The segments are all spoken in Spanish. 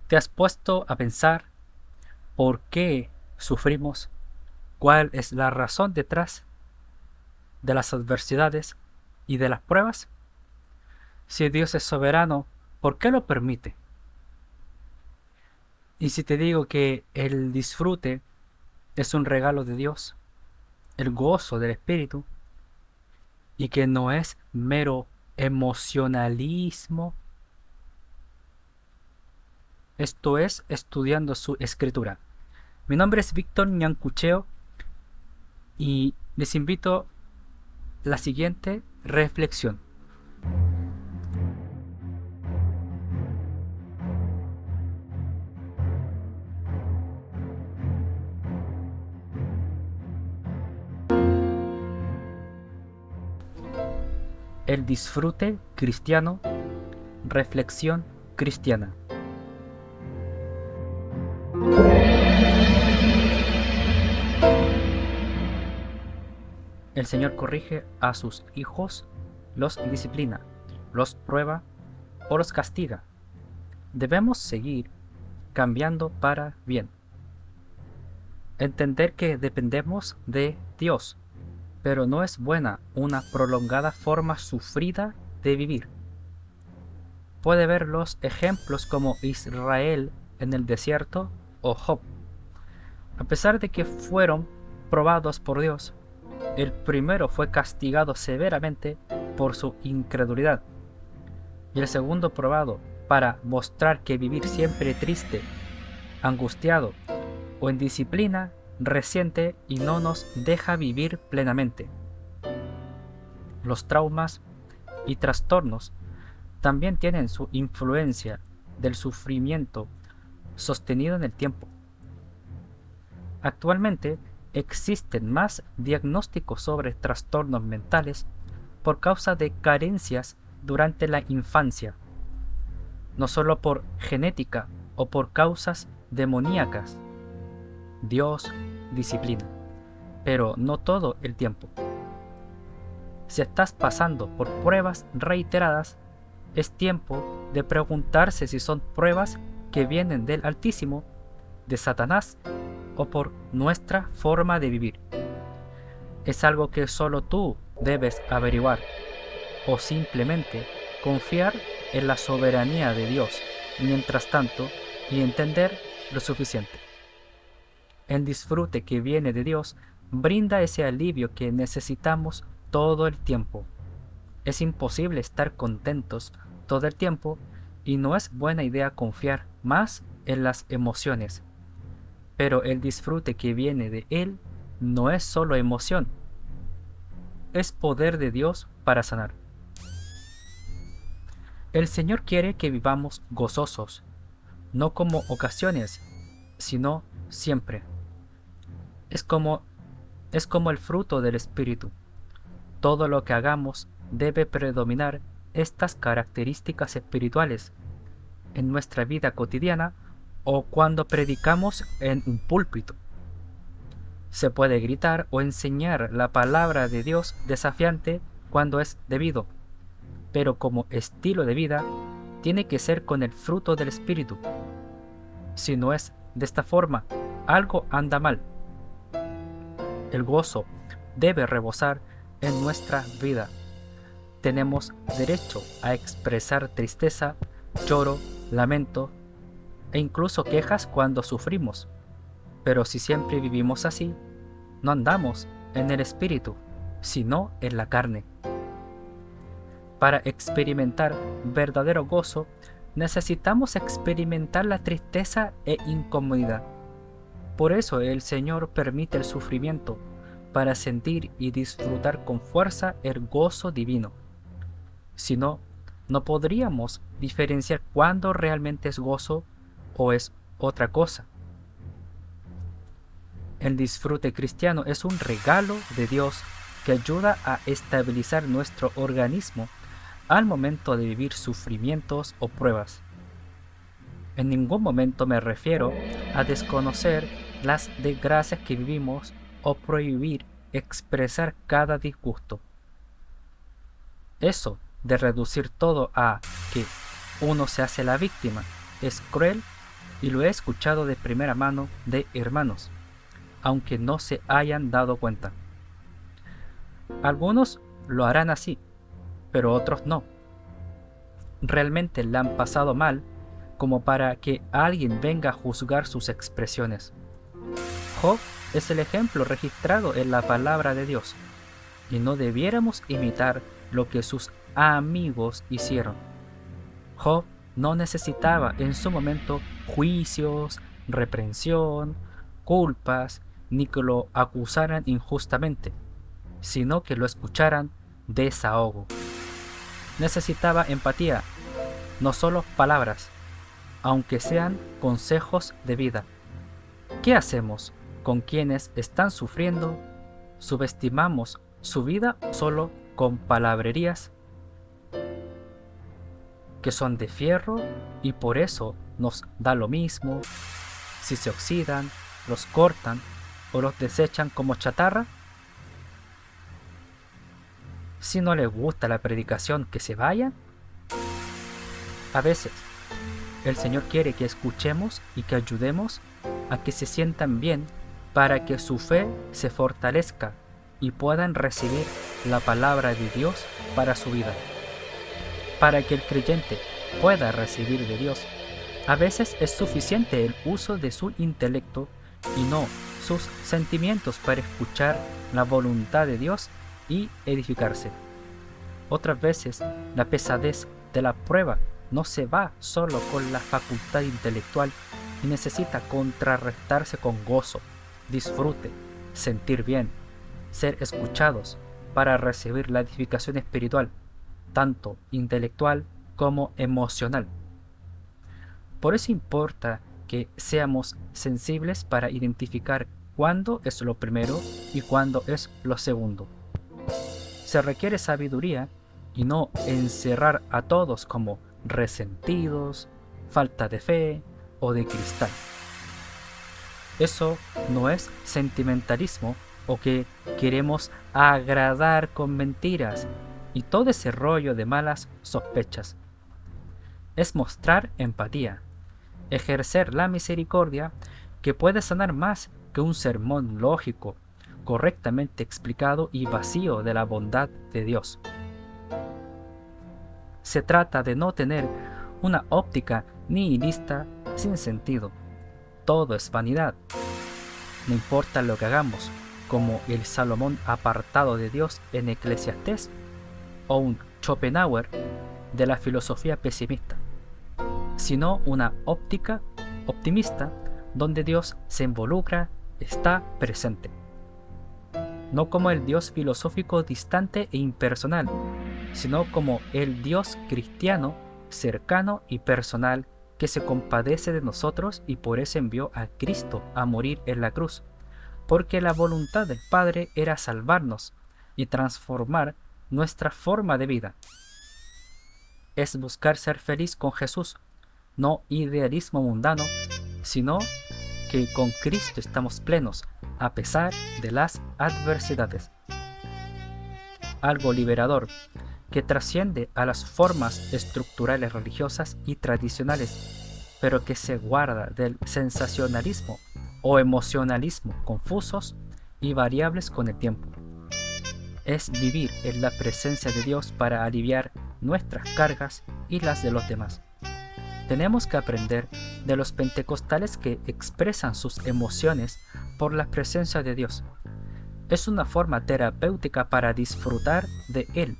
¿Te has puesto a pensar por qué sufrimos? ¿Cuál es la razón detrás de las adversidades y de las pruebas? Si Dios es soberano, ¿por qué lo permite? Y si te digo que el disfrute es un regalo de Dios, el gozo del Espíritu, y que no es mero emocionalismo, esto es estudiando su escritura. Mi nombre es Víctor Ñancucheo y les invito a la siguiente reflexión. El disfrute cristiano, reflexión cristiana. El Señor corrige a sus hijos, los disciplina, los prueba o los castiga. Debemos seguir cambiando para bien. Entender que dependemos de Dios, pero no es buena una prolongada forma sufrida de vivir. Puede ver los ejemplos como Israel en el desierto o Job. A pesar de que fueron probados por Dios, el primero fue castigado severamente por su incredulidad y el segundo probado para mostrar que vivir siempre triste, angustiado o en disciplina resiente y no nos deja vivir plenamente. Los traumas y trastornos también tienen su influencia del sufrimiento sostenido en el tiempo. Actualmente existen más diagnósticos sobre trastornos mentales por causa de carencias durante la infancia, no solo por genética o por causas demoníacas. Dios disciplina, pero no todo el tiempo. Si estás pasando por pruebas reiteradas, es tiempo de preguntarse si son pruebas que vienen del Altísimo, de Satanás o por nuestra forma de vivir. Es algo que solo tú debes averiguar o simplemente confiar en la soberanía de Dios mientras tanto y entender lo suficiente. El disfrute que viene de Dios brinda ese alivio que necesitamos todo el tiempo. Es imposible estar contentos todo el tiempo y no es buena idea confiar más en las emociones. Pero el disfrute que viene de Él no es solo emoción, es poder de Dios para sanar. El Señor quiere que vivamos gozosos, no como ocasiones, sino siempre. Es como, es como el fruto del Espíritu. Todo lo que hagamos debe predominar estas características espirituales en nuestra vida cotidiana o cuando predicamos en un púlpito. Se puede gritar o enseñar la palabra de Dios desafiante cuando es debido, pero como estilo de vida tiene que ser con el fruto del Espíritu. Si no es de esta forma, algo anda mal. El gozo debe rebosar en nuestra vida. Tenemos derecho a expresar tristeza, lloro, lamento e incluso quejas cuando sufrimos. Pero si siempre vivimos así, no andamos en el espíritu, sino en la carne. Para experimentar verdadero gozo, necesitamos experimentar la tristeza e incomodidad. Por eso el Señor permite el sufrimiento, para sentir y disfrutar con fuerza el gozo divino. Si no, no podríamos diferenciar cuándo realmente es gozo o es otra cosa. El disfrute cristiano es un regalo de Dios que ayuda a estabilizar nuestro organismo al momento de vivir sufrimientos o pruebas. En ningún momento me refiero a desconocer las desgracias que vivimos o prohibir expresar cada disgusto. Eso de reducir todo a que uno se hace la víctima es cruel y lo he escuchado de primera mano de hermanos, aunque no se hayan dado cuenta. Algunos lo harán así, pero otros no. Realmente la han pasado mal como para que alguien venga a juzgar sus expresiones. Job es el ejemplo registrado en la palabra de Dios, y no debiéramos imitar lo que sus amigos hicieron. Job no necesitaba en su momento juicios, reprensión, culpas, ni que lo acusaran injustamente, sino que lo escucharan desahogo. Necesitaba empatía, no solo palabras, aunque sean consejos de vida. ¿Qué hacemos con quienes están sufriendo? ¿Subestimamos su vida solo con palabrerías que son de fierro y por eso nos da lo mismo si se oxidan, los cortan o los desechan como chatarra? Si no les gusta la predicación, que se vayan. A veces el Señor quiere que escuchemos y que ayudemos a que se sientan bien para que su fe se fortalezca y puedan recibir la palabra de Dios para su vida. Para que el creyente pueda recibir de Dios, a veces es suficiente el uso de su intelecto y no sus sentimientos para escuchar la voluntad de Dios y edificarse. Otras veces la pesadez de la prueba no se va solo con la facultad intelectual y necesita contrarrestarse con gozo, disfrute, sentir bien, ser escuchados para recibir la edificación espiritual, tanto intelectual como emocional. Por eso importa que seamos sensibles para identificar cuándo es lo primero y cuándo es lo segundo. Se requiere sabiduría y no encerrar a todos como resentidos, falta de fe o de cristal. Eso no es sentimentalismo o que queremos agradar con mentiras y todo ese rollo de malas sospechas. Es mostrar empatía, ejercer la misericordia que puede sanar más que un sermón lógico, correctamente explicado y vacío de la bondad de Dios. Se trata de no tener una óptica nihilista sin sentido. Todo es vanidad. No importa lo que hagamos, como el Salomón apartado de Dios en Eclesiastés o un Schopenhauer de la filosofía pesimista, sino una óptica optimista donde Dios se involucra, está presente. No como el Dios filosófico distante e impersonal, sino como el Dios cristiano, cercano y personal que se compadece de nosotros y por eso envió a Cristo a morir en la cruz, porque la voluntad del Padre era salvarnos y transformar nuestra forma de vida. Es buscar ser feliz con Jesús, no idealismo mundano, sino que con Cristo estamos plenos a pesar de las adversidades. Algo liberador que trasciende a las formas estructurales religiosas y tradicionales, pero que se guarda del sensacionalismo o emocionalismo confusos y variables con el tiempo. Es vivir en la presencia de Dios para aliviar nuestras cargas y las de los demás. Tenemos que aprender de los pentecostales que expresan sus emociones por la presencia de Dios. Es una forma terapéutica para disfrutar de Él,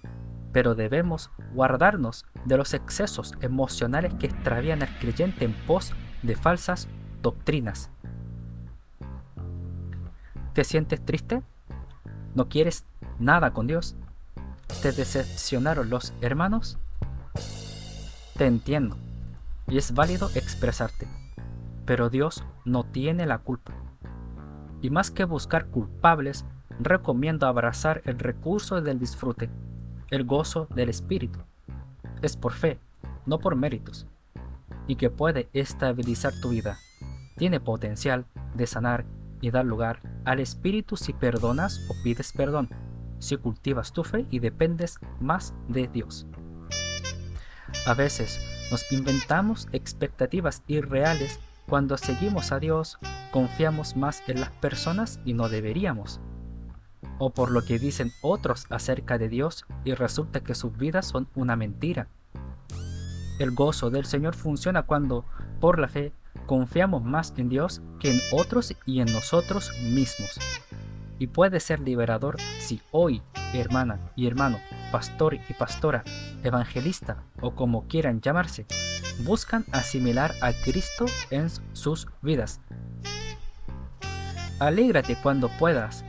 pero debemos guardarnos de los excesos emocionales que extravían al creyente en pos de falsas doctrinas. ¿Te sientes triste? ¿No quieres nada con Dios? ¿Te decepcionaron los hermanos? Te entiendo, y es válido expresarte, pero Dios no tiene la culpa. Y más que buscar culpables, recomiendo abrazar el recurso del disfrute, el gozo del Espíritu. Es por fe, no por méritos, y que puede estabilizar tu vida. Tiene potencial de sanar y dar lugar al Espíritu si perdonas o pides perdón, si cultivas tu fe y dependes más de Dios. A veces nos inventamos expectativas irreales Cuando seguimos a Dios, confiamos más en las personas y no deberíamos, o por lo que dicen otros acerca de Dios y resulta que sus vidas son una mentira. El gozo del Señor funciona cuando, por la fe, confiamos más en Dios que en otros y en nosotros mismos. Y puede ser liberador si hoy, hermana y hermano, pastor y pastora, evangelista o como quieran llamarse, buscan asimilar a Cristo en sus vidas. Alégrate cuando puedas,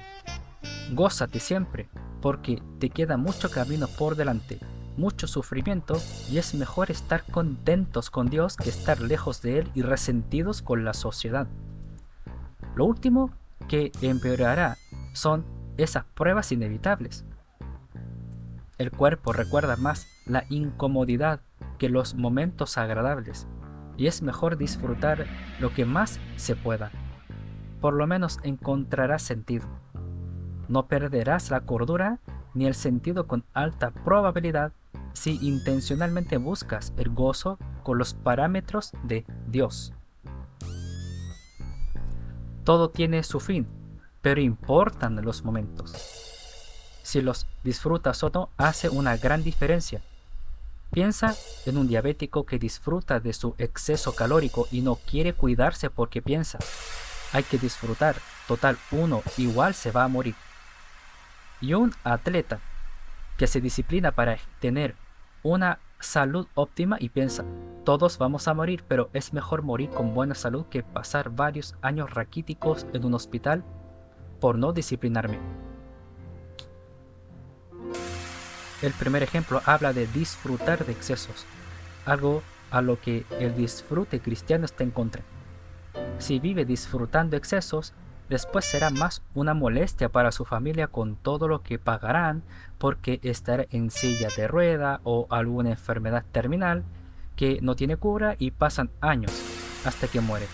gózate siempre, porque te queda mucho camino por delante, mucho sufrimiento, y es mejor estar contentos con Dios que estar lejos de Él y resentidos con la sociedad. Lo último que empeorará son esas pruebas inevitables. El cuerpo recuerda más la incomodidad que los momentos agradables, y es mejor disfrutar lo que más se pueda. Por lo menos encontrarás sentido. No perderás la cordura ni el sentido con alta probabilidad si intencionalmente buscas el gozo con los parámetros de Dios. Todo tiene su fin, pero importan los momentos. Si los disfrutas o no hace una gran diferencia. Piensa en un diabético que disfruta de su exceso calórico y no quiere cuidarse porque piensa, hay que disfrutar, total uno igual se va a morir. Y un atleta que se disciplina para tener una salud óptima y piensa, todos vamos a morir, pero es mejor morir con buena salud que pasar varios años raquíticos en un hospital por no disciplinarme. El primer ejemplo habla de disfrutar de excesos, algo a lo que el disfrute cristiano está en contra. Si vive disfrutando excesos, después será más una molestia para su familia con todo lo que pagarán porque estará en silla de rueda o alguna enfermedad terminal que no tiene cura y pasan años hasta que muere.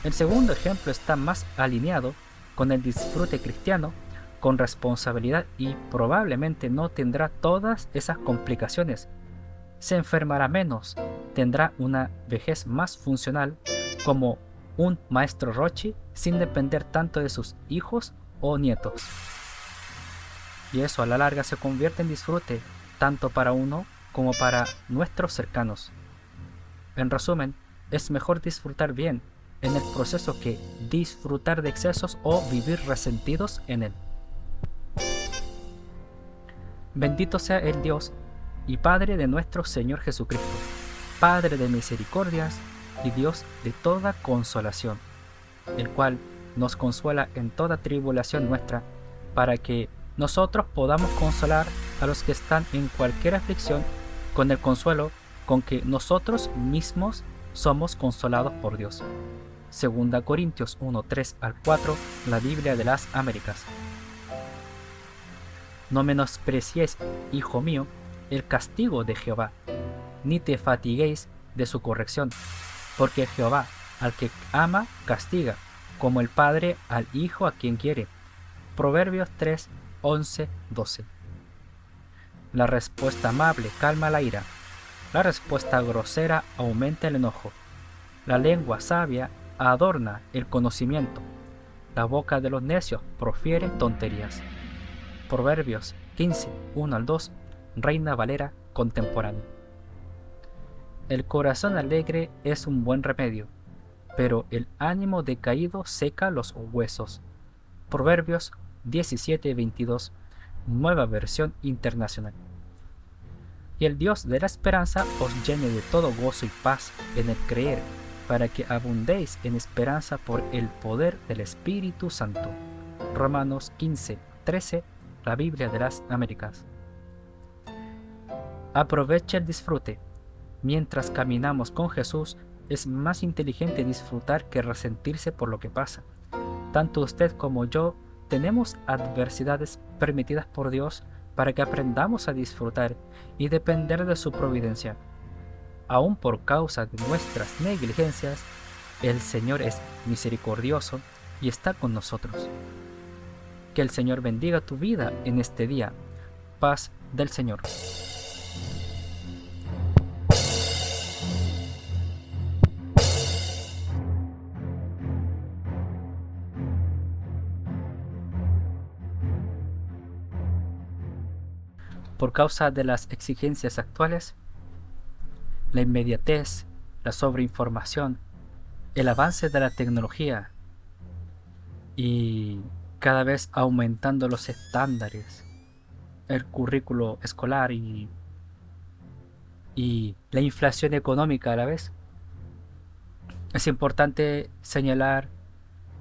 El segundo ejemplo está más alineado con el disfrute cristiano, con responsabilidad y probablemente no tendrá todas esas complicaciones. Se enfermará menos, tendrá una vejez más funcional como un maestro Rochi sin depender tanto de sus hijos o nietos. Y eso a la larga se convierte en disfrute tanto para uno como para nuestros cercanos. En resumen, es mejor disfrutar bien en el proceso que disfrutar de excesos o vivir resentidos en él. Bendito sea el Dios y Padre de nuestro Señor Jesucristo, Padre de misericordias y Dios de toda consolación, el cual nos consuela en toda tribulación nuestra, para que nosotros podamos consolar a los que están en cualquier aflicción con el consuelo con que nosotros mismos somos consolados por Dios. 2 Corintios 1, 3 al 4, la Biblia de las Américas. No menospreciéis, hijo mío, el castigo de Jehová, ni te fatiguéis de su corrección, porque Jehová al que ama castiga, como el padre al hijo a quien quiere. Proverbios 3, 11, 12. La respuesta amable calma la ira, la respuesta grosera aumenta el enojo, la lengua sabia adorna el conocimiento, la boca de los necios profiere tonterías. Proverbios 15, 1 al 2, Reina Valera contemporánea. El corazón alegre es un buen remedio, pero el ánimo decaído seca los huesos. Proverbios 17, 22, Nueva Versión Internacional. Y el Dios de la esperanza os llene de todo gozo y paz en el creer, para que abundéis en esperanza por el poder del Espíritu Santo. Romanos 15, 13, la Biblia de las Américas. Aprovecha el disfrute. Mientras caminamos con Jesús, es más inteligente disfrutar que resentirse por lo que pasa. Tanto usted como yo tenemos adversidades permitidas por Dios para que aprendamos a disfrutar y depender de su providencia. Aún por causa de nuestras negligencias, el Señor es misericordioso y está con nosotros. Que el Señor bendiga tu vida en este día. Paz del Señor. por causa de las exigencias actuales, la inmediatez, la sobreinformación, el avance de la tecnología y cada vez aumentando los estándares, el currículo escolar y la inflación económica a la vez, es importante señalar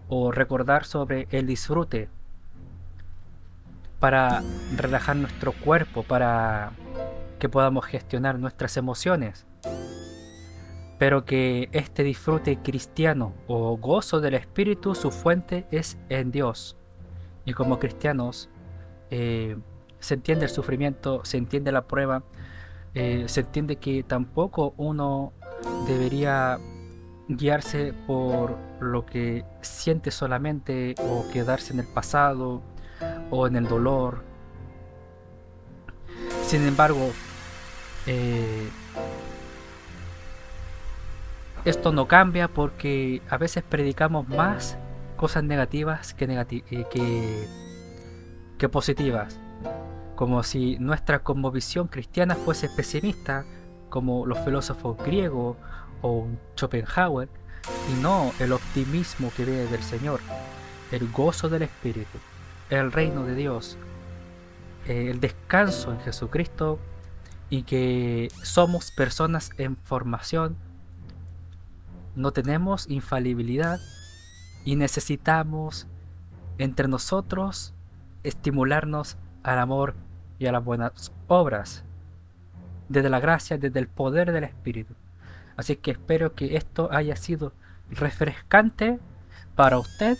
o recordar sobre el disfrute para relajar nuestro cuerpo, para que podamos gestionar nuestras emociones, pero que este disfrute cristiano o gozo del Espíritu, su fuente es en Dios. Y como cristianos, se entiende el sufrimiento, se entiende la prueba, se entiende que tampoco uno debería guiarse por lo que siente solamente o quedarse en el pasado o en el dolor. Sin embargo, eh, esto no cambia porque a veces predicamos más cosas negativas que positivas, como si nuestra cosmovisión cristiana fuese pesimista, como los filósofos griegos o Schopenhauer, y no el optimismo que viene del Señor, el gozo del Espíritu, el reino de Dios, el descanso en Jesucristo, y que somos personas en formación, no tenemos infalibilidad y necesitamos entre nosotros estimularnos al amor y a las buenas obras, desde la gracia, desde el poder del Espíritu. Así que espero que esto haya sido refrescante para usted